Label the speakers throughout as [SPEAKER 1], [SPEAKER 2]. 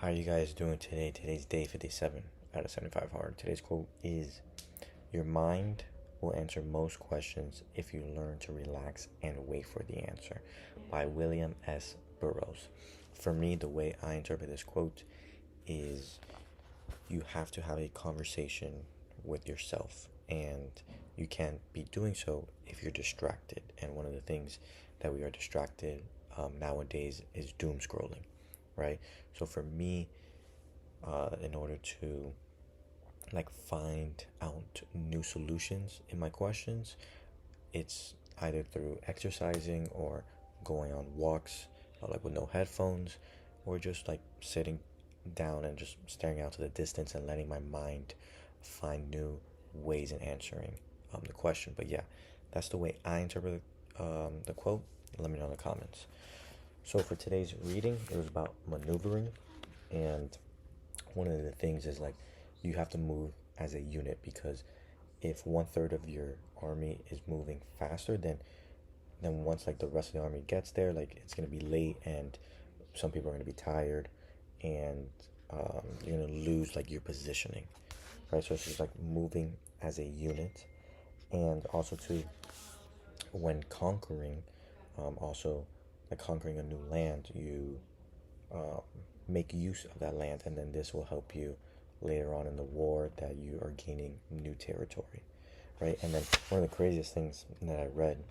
[SPEAKER 1] How are you guys doing today? Today's day 57 out of 75 hard. Today's quote is, "Your mind will answer most questions if you learn to relax and wait for the answer," by William S. Burroughs. For me, the way I interpret this quote is you have to have a conversation with yourself, and you can't be doing so if you're distracted. And one of the things that we are distracted nowadays is doom scrolling, right? So for me, in order to find out new solutions in my questions, it's either through exercising or going on walks, with no headphones, or just sitting down and just staring out to the distance and letting my mind find new ways in answering the question. But yeah, that's the way I interpret the quote. Let me know in the comments. So for today's reading, it was about maneuvering, and one of the things is you have to move as a unit, because if 1/3 of your army is moving faster, then once the rest of the army gets there, it's gonna be late, and some people are gonna be tired, and you're gonna lose your positioning, right? So it's just moving as a unit. And also too, when conquering, also conquering a new land, you uh, make use of that land, and then this will help you later on in the war that you are gaining new territory, right? And then one of the craziest things that I read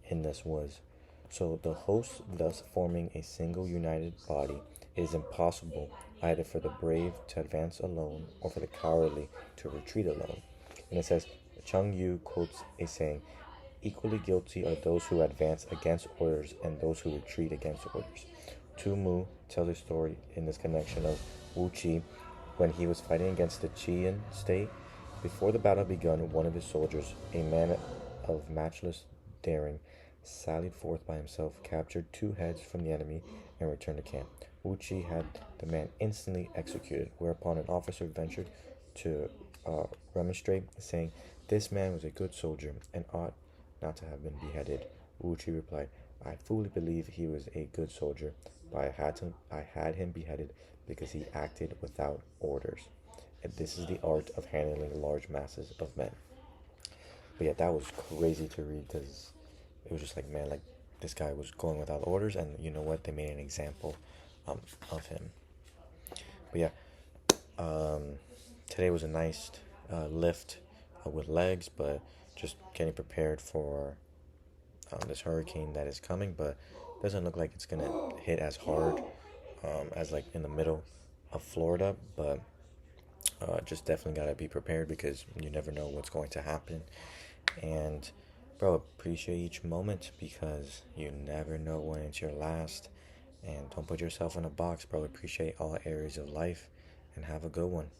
[SPEAKER 1] in this was, so the host thus forming a single united body, it is impossible either for the brave to advance alone or for the cowardly to retreat alone. And it says, Chung Yu quotes a saying, "Equally guilty are those who advance against orders and those who retreat against orders." Tu Mu tells a story in this connection of Wu Qi when he was fighting against the Qian state. Before the battle begun, one of his soldiers, a man of matchless daring, sallied forth by himself, captured 2 heads from the enemy, and returned to camp. Wu Qi had the man instantly executed, whereupon an officer ventured to remonstrate, saying, "This man was a good soldier and ought not to have been beheaded." Wu Qi replied, "I fully believe he was a good soldier, but I had him beheaded because he acted without orders. And this is the art of handling large masses of men." But yeah, that was crazy to read, because it was just man, this guy was going without orders, and you know what? They made an example of him. But yeah, today was a nice lift with legs, but just getting prepared for this hurricane that is coming. But doesn't look like it's gonna hit as hard as in the middle of Florida. But just definitely gotta be prepared, because you never know what's going to happen. And bro, appreciate each moment, because you never know when it's your last. And don't put yourself in a box, bro. Appreciate all areas of life, and have a good one.